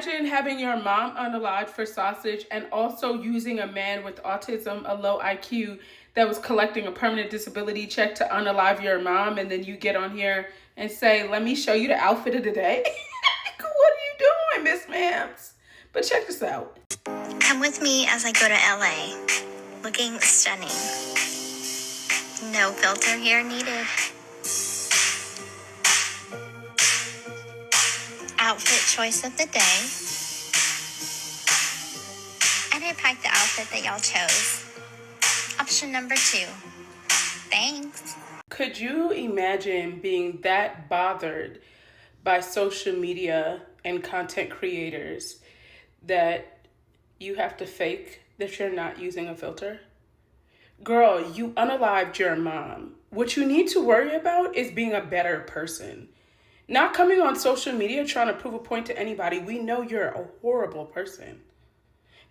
imagine having your mom unalived for sausage and also using a man with autism, a low IQ, that was collecting a permanent disability check to unalive your mom, and then you get on here and say, let me show you the outfit of the day? What are you doing, Miss Mams? But check this out. Come with me as I go to LA, looking stunning. No filter here needed. Outfit choice of the day. And I picked the outfit that y'all chose. Option number 2. Thanks. Could you imagine being that bothered by social media and content creators that you have to fake that you're not using a filter? Girl, you unalived your mom. What you need to worry about is being a better person. Not coming on social media trying to prove a point to anybody. We know you're a horrible person.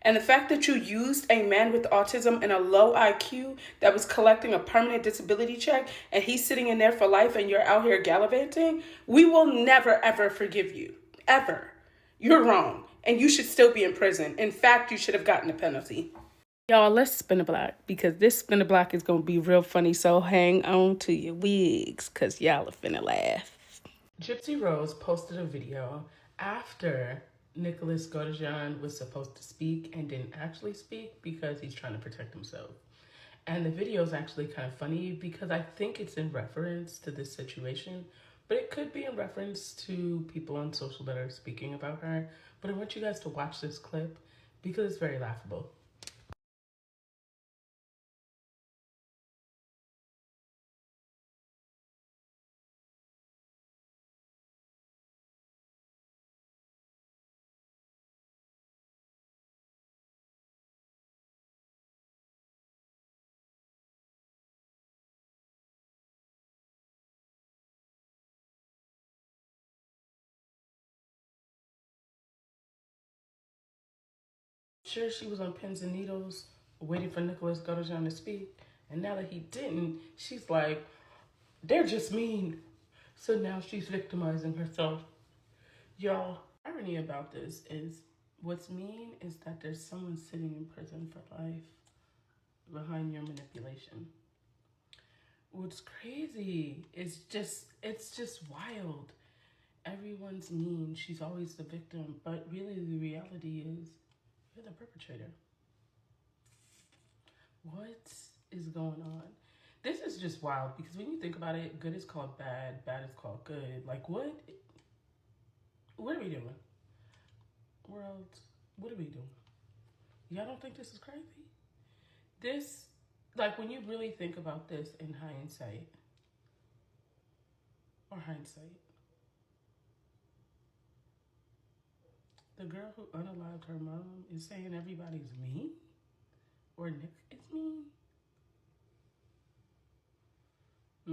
And the fact that you used a man with autism and a low IQ that was collecting a permanent disability check and he's sitting in there for life and you're out here gallivanting, we will never, ever forgive you. Ever. You're wrong. And you should still be in prison. In fact, you should have gotten a penalty. Y'all, let's spin a block because this spin a block is going to be real funny. So hang on to your wigs because y'all are finna laugh. Gypsy Rose posted a video after Nicholas GODEJOHN was supposed to speak and didn't actually speak because he's trying to protect himself. And the video is actually kind of funny because I think it's in reference to this situation, but it could be in reference to people on social that are speaking about her. But I want you guys to watch this clip because it's very laughable. Sure, she was on pins and needles waiting for Nicholas GODEJOHN to speak. And now that he didn't, she's like, they're just mean. So now she's victimizing herself. Y'all, irony about this is what's mean is that there's someone sitting in prison for life behind your manipulation. What's crazy is it's just wild. Everyone's mean. She's always the victim. But really the reality is you're the perpetrator. What is going on? This is just wild because when you think about it, good is called bad, bad is called good. Like what are we doing? World, what are we doing? Y'all don't think this is crazy? This, like when you really think about this in hindsight, the girl who unalived her mom is saying everybody's mean? Or Nick is mean? I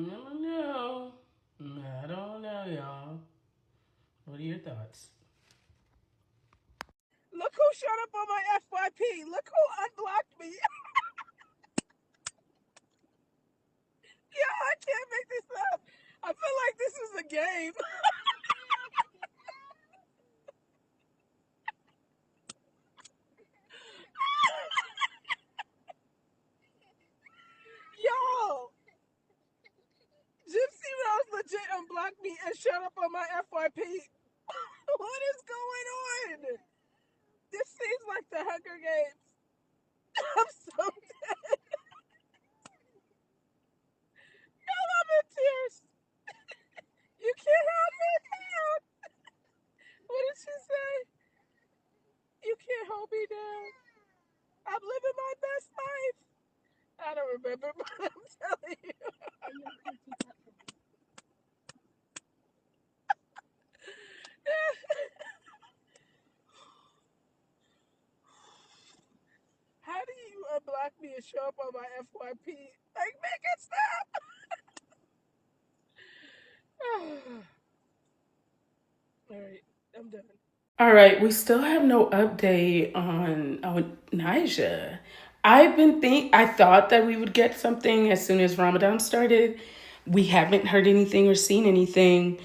don't know, y'all. What are your thoughts? Look who showed up on my FYP. Look who unblocked me. Yeah, I can't make this up. I feel like this is a game. Yo, Gypsy Rose legit unblocked me and showed up on my FYP. What is going on? This seems like the Hunger Games. I'm so dead. Y'all, I'm in tears. You can't hold me down. What did she say? You can't hold me down. I'm living my best life. I don't remember, but I'm telling you. How do you unblock me and show up on my FYP? Like, make it stop. All right, I'm done. All right, we still have no update on Nija. I thought that we would get something as soon as Ramadan started. We haven't heard anything or seen anything.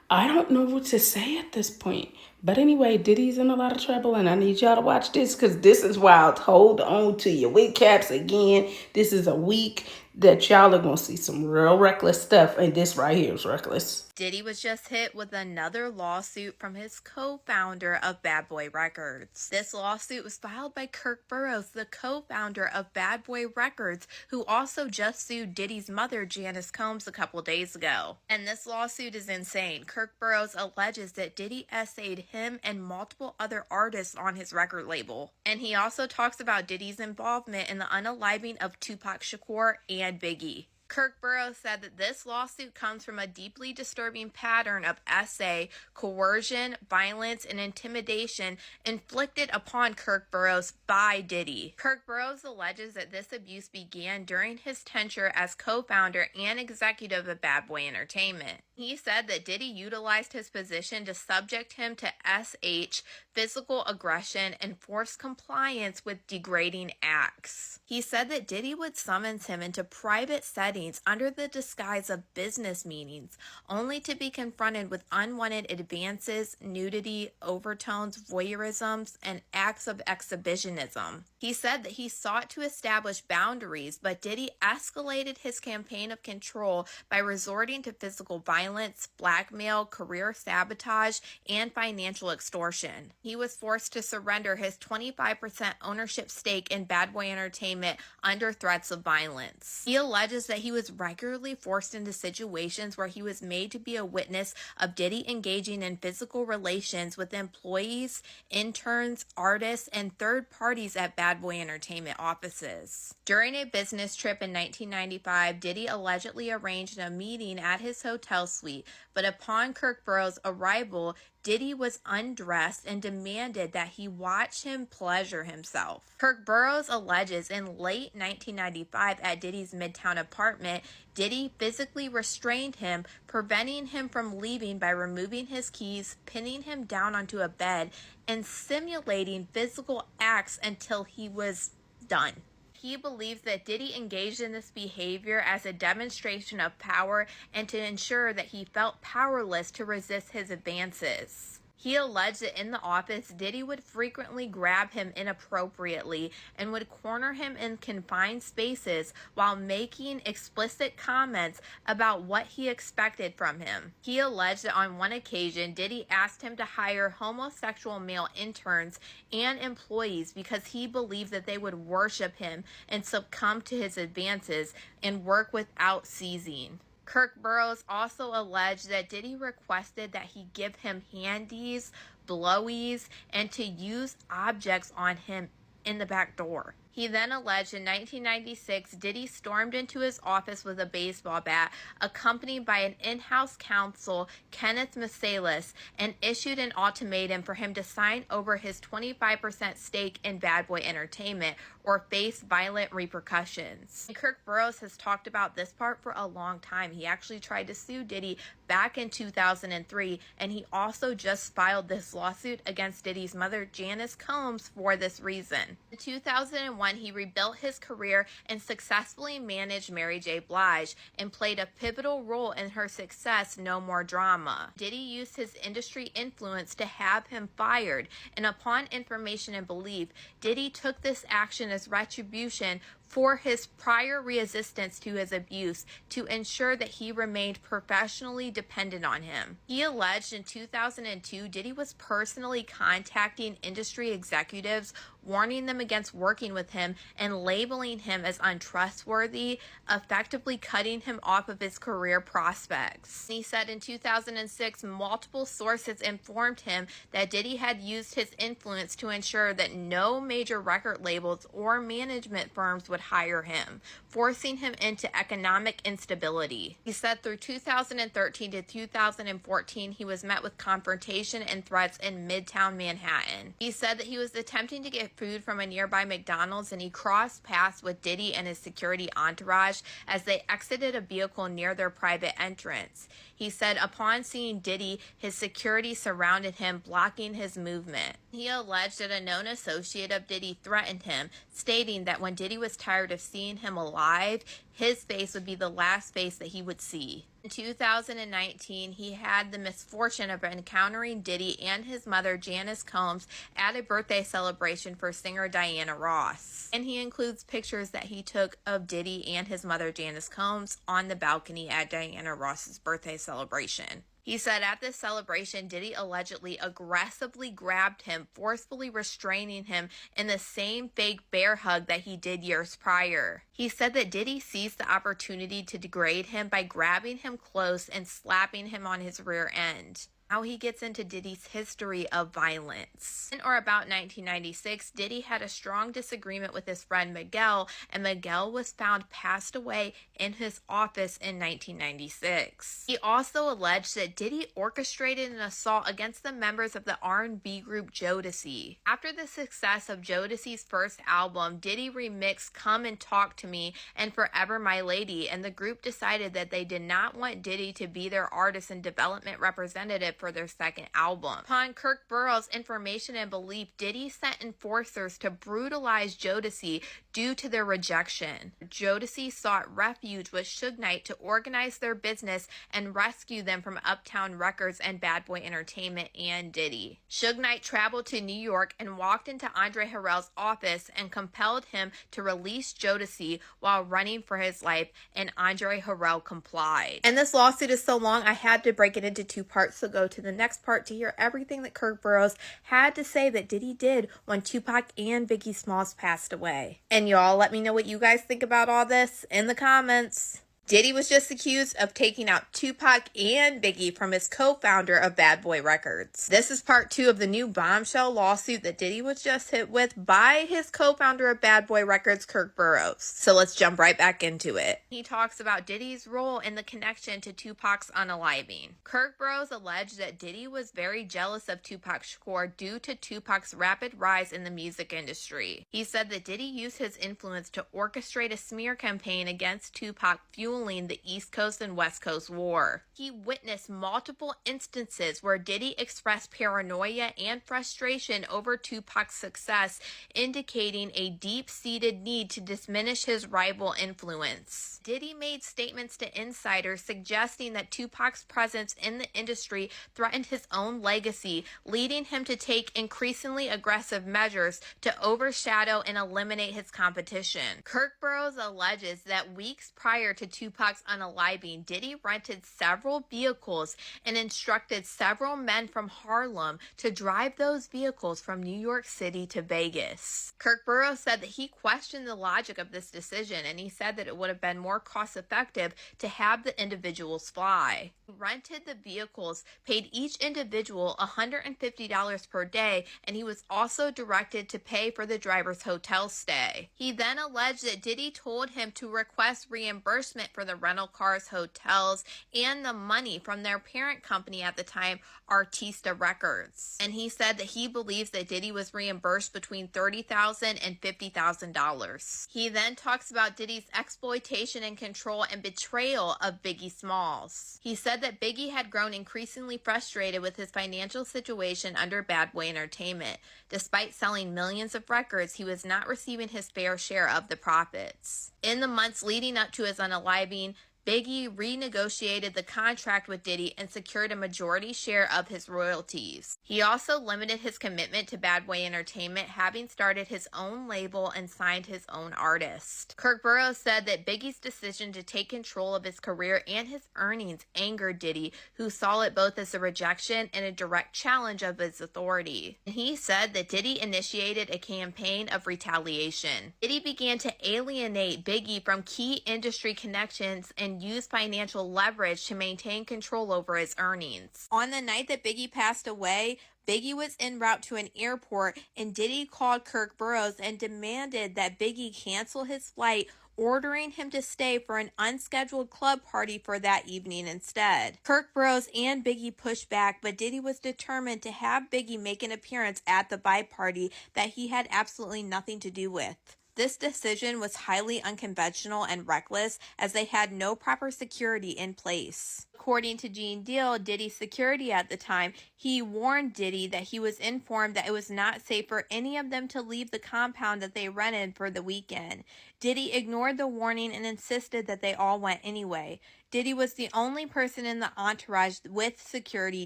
I don't know what to say at this point But anyway, Diddy's in a lot of trouble, and I need y'all to watch this because this is wild. Hold on to your wig caps again. This is a week that y'all are going to see some real reckless stuff, and this right here is reckless. Diddy was just hit with another lawsuit from his co-founder of Bad Boy Records. This lawsuit was filed by Kirk Burroughs, the co-founder of Bad Boy Records, who also just sued Diddy's mother, Janice Combs, a couple days ago. And this lawsuit is insane. Kirk Burroughs alleges that Diddy essayed him and multiple other artists on his record label. And he also talks about Diddy's involvement in the unaliving of Tupac Shakur and Biggie. Kirk Burroughs said that this lawsuit comes from a deeply disturbing pattern of essay, coercion, violence, and intimidation inflicted upon Kirk Burroughs by Diddy. Kirk Burroughs alleges that this abuse began during his tenure as co-founder and executive of Bad Boy Entertainment. He said that Diddy utilized his position to subject him to SH, physical aggression, and forced compliance with degrading acts. He said that Diddy would summons him into private settings under the disguise of business meetings, only to be confronted with unwanted advances, nudity, overtones, voyeurisms, and acts of exhibitionism. He said that he sought to establish boundaries, but Diddy escalated his campaign of control by resorting to physical violence, blackmail, career sabotage, and financial extortion. He was forced to surrender his 25% ownership stake in Bad Boy Entertainment under threats of violence. He alleges that he was regularly forced into situations where he was made to be a witness of Diddy engaging in physical relations with employees, interns, artists, and third parties at Bad Boy Entertainment offices. During a business trip in 1995, Diddy allegedly arranged a meeting at his hotel suite, but upon Kirk Burroughs' arrival, Diddy was undressed and demanded that he watch him pleasure himself. Kirk Burroughs alleges in late 1995 at Diddy's Midtown apartment, Diddy physically restrained him, preventing him from leaving by removing his keys, pinning him down onto a bed, and simulating physical acts until he was done. He believes that Diddy engaged in this behavior as a demonstration of power and to ensure that he felt powerless to resist his advances. He alleged that in the office, Diddy would frequently grab him inappropriately and would corner him in confined spaces while making explicit comments about what he expected from him. He alleged that on one occasion, Diddy asked him to hire homosexual male interns and employees because he believed that they would worship him and succumb to his advances and work without ceasing. Kirk Burroughs also alleged that Diddy requested that he give him handies, blowies, and to use objects on him in the back door. He then alleged in 1996, Diddy stormed into his office with a baseball bat, accompanied by an in-house counsel, Kenneth Masalis, and issued an ultimatum for him to sign over his 25% stake in Bad Boy Entertainment or face violent repercussions. And Kirk Burroughs has talked about this part for a long time. He actually tried to sue Diddy back in 2003, and he also just filed this lawsuit against Diddy's mother, Janice Combs, for this reason. In 2001, he rebuilt his career and successfully managed Mary J. Blige and played a pivotal role in her success, No More Drama. Diddy used his industry influence to have him fired, and upon information and belief, Diddy took this action as retribution for his prior resistance to his abuse to ensure that he remained professionally dependent on him. He alleged in 2002 Diddy was personally contacting industry executives, warning them against working with him and labeling him as untrustworthy, effectively cutting him off of his career prospects. He said in 2006 multiple sources informed him that Diddy had used his influence to ensure that no major record labels or management firms would hire him, forcing him into economic instability. He said through 2013 to 2014 he was met with confrontation and threats in Midtown Manhattan. He said that he was attempting to get food from a nearby McDonald's and he crossed paths with Diddy and his security entourage as they exited a vehicle near their private entrance. He said upon seeing Diddy, his security surrounded him, blocking his movement. He alleged that a known associate of Diddy threatened him, stating that when Diddy was tired of seeing him alive, his face would be the last face that he would see. In 2019, he had the misfortune of encountering Diddy and his mother, Janice Combs, at a birthday celebration for singer Diana Ross. And he includes pictures that he took of Diddy and his mother, Janice Combs, on the balcony at Diana Ross's birthday celebration. He said at this celebration, Diddy allegedly aggressively grabbed him, forcefully restraining him in the same fake bear hug that he did years prior. He said that Diddy seized the opportunity to degrade him by grabbing him close and slapping him on his rear end. Now he gets into Diddy's history of violence. In or about 1996, Diddy had a strong disagreement with his friend Miguel, and Miguel was found passed away in his office in 1996. He also alleged that Diddy orchestrated an assault against the members of the R&B group Jodeci. After the success of Jodeci's first album, Diddy remixed Come and Talk to Me and Forever My Lady, and the group decided that they did not want Diddy to be their artist and development representative for their second album. Upon Kirk Burroughs' information and belief, Diddy sent enforcers to brutalize Jodeci due to their rejection. Jodeci sought refuge with Suge Knight to organize their business and rescue them from Uptown Records and Bad Boy Entertainment and Diddy. Suge Knight traveled to New York and walked into Andre Harrell's office and compelled him to release Jodeci while running for his life, and Andre Harrell complied. And this lawsuit is so long, I had to break it into two parts, so go to the next part to hear everything that Kirk Burroughs had to say that Diddy did when Tupac and Biggie Smalls passed away. And y'all, let me know what you guys think about all this in the comments. Diddy was just accused of taking out Tupac and Biggie from his co-founder of Bad Boy Records. This is part 2 of the new bombshell lawsuit that Diddy was just hit with by his co-founder of Bad Boy Records, Kirk Burroughs. So let's jump right back into it. He talks about Diddy's role in the connection to Tupac's unaliving. Kirk Burroughs alleged that Diddy was very jealous of Tupac Shakur due to Tupac's rapid rise in the music industry. He said that Diddy used his influence to orchestrate a smear campaign against Tupac, fueling the East Coast and West Coast war. He witnessed multiple instances where Diddy expressed paranoia and frustration over Tupac's success, indicating a deep-seated need to diminish his rival influence. Diddy made statements to insiders suggesting that Tupac's presence in the industry threatened his own legacy, leading him to take increasingly aggressive measures to overshadow and eliminate his competition. Kirk Burroughs alleges that weeks prior to Tupac's unaliving, Diddy rented several vehicles and instructed several men from Harlem to drive those vehicles from New York City to Vegas. Kirk Burroughs said that he questioned the logic of this decision, and he said that it would have been more cost-effective to have the individuals fly. He rented the vehicles, paid each individual $150 per day, and he was also directed to pay for the driver's hotel stay. He then alleged that Diddy told him to request reimbursement for the rental cars, hotels, and the money from their parent company at the time, Artista Records. And he said that he believes that Diddy was reimbursed between $30,000 and $50,000. He then talks about Diddy's exploitation and control and betrayal of Biggie Smalls. He said that Biggie had grown increasingly frustrated with his financial situation under Bad Boy Entertainment. Despite selling millions of records, he was not receiving his fair share of the profits. In the months leading up to his unaliving, Biggie renegotiated the contract with Diddy and secured a majority share of his royalties. He also limited his commitment to Bad Boy Entertainment, having started his own label and signed his own artist. Kirk Burroughs said that Biggie's decision to take control of his career and his earnings angered Diddy, who saw it both as a rejection and a direct challenge of his authority. And he said that Diddy initiated a campaign of retaliation. Diddy began to alienate Biggie from key industry connections and use financial leverage to maintain control over his earnings. On the night that Biggie passed away, Biggie was en route to an airport, and Diddy called Kirk Burroughs and demanded that Biggie cancel his flight, ordering him to stay for an unscheduled club party for that evening instead. Kirk Burroughs and Biggie pushed back, but Diddy was determined to have Biggie make an appearance at the bye party that he had absolutely nothing to do with. This decision was highly unconventional and reckless, as they had no proper security in place. According to Gene Deal, Diddy's security at the time, he warned Diddy that he was informed that it was not safe for any of them to leave the compound that they rented for the weekend. Diddy ignored the warning and insisted that they all went anyway. Diddy was the only person in the entourage with security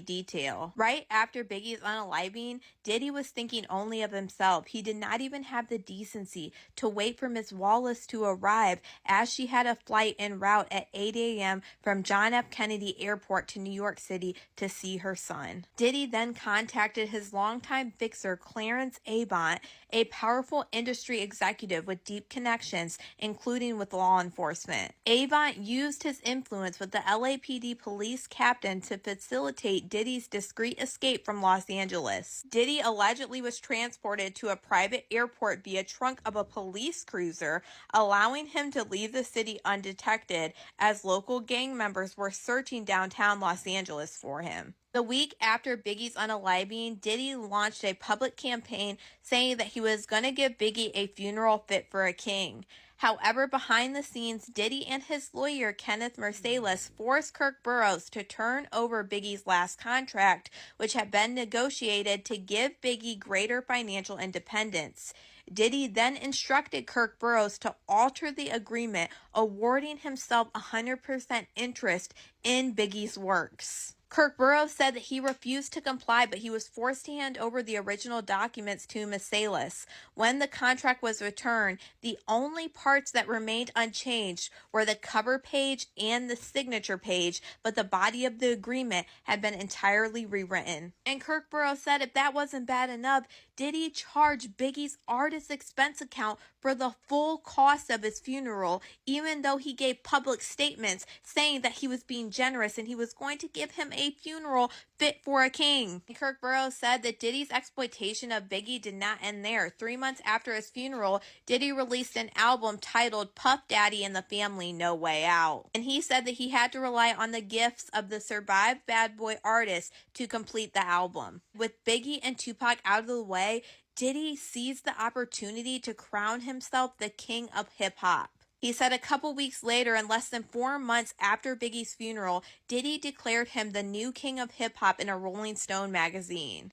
detail. Right after Biggie's unaliving, Diddy was thinking only of himself. He did not even have the decency to wait for Miss Wallace to arrive, as she had a flight en route at 8 a.m. from John F. Kennedy Airport to New York City to see her son. Diddy then contacted his longtime fixer, Clarence Avant, a powerful industry executive with deep connections, including with law enforcement. Avant used his influence with the LAPD police captain to facilitate Diddy's discreet escape from Los Angeles. Diddy allegedly was transported to a private airport via trunk of a police cruiser, allowing him to leave the city undetected as local gang members were searching downtown Los Angeles for him. The week after Biggie's unaliving, Diddy launched a public campaign saying that he was going to give Biggie a funeral fit for a king. However, behind the scenes, Diddy and his lawyer, Kenneth Mercedes, forced Kirk Burroughs to turn over Biggie's last contract, which had been negotiated to give Biggie greater financial independence. Diddy then instructed Kirk Burroughs to alter the agreement, awarding himself 100% interest in Biggie's works. Kirk Burroughs said that he refused to comply, but he was forced to hand over the original documents to Mercedes. When the contract was returned, the only parts that remained unchanged were the cover page and the signature page, but the body of the agreement had been entirely rewritten. And Kirk Burroughs said if that wasn't bad enough, Diddy charged Biggie's artist expense account for the full cost of his funeral, even though he gave public statements saying that he was being generous and he was going to give him a funeral fit for a king. And Kirk Burroughs said that Diddy's exploitation of Biggie did not end there. 3 months after his funeral, Diddy released an album titled Puff Daddy and the Family No Way Out. And he said that he had to rely on the gifts of the survived bad boy artists to complete the album. With Biggie and Tupac out of the way, Diddy seized the opportunity to crown himself the king of hip-hop. He said a couple weeks later, in less than 4 months after Biggie's funeral, Diddy declared him the new king of hip-hop in a Rolling Stone magazine.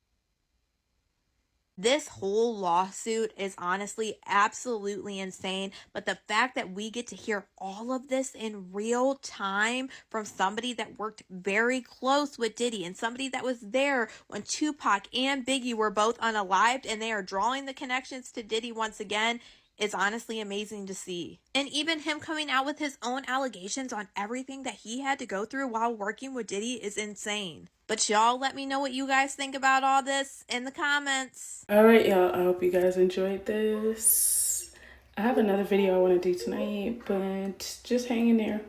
This whole lawsuit is honestly absolutely insane, but the fact that we get to hear all of this in real time from somebody that worked very close with Diddy and somebody that was there when Tupac and Biggie were both unalived, and they are drawing the connections to Diddy once again, is honestly amazing to see. And even him coming out with his own allegations on everything that he had to go through while working with Diddy is insane. But y'all let me know what you guys think about all this in the comments. All right, y'all. I hope you guys enjoyed this. I have another video I want to do tonight, but just hang in there.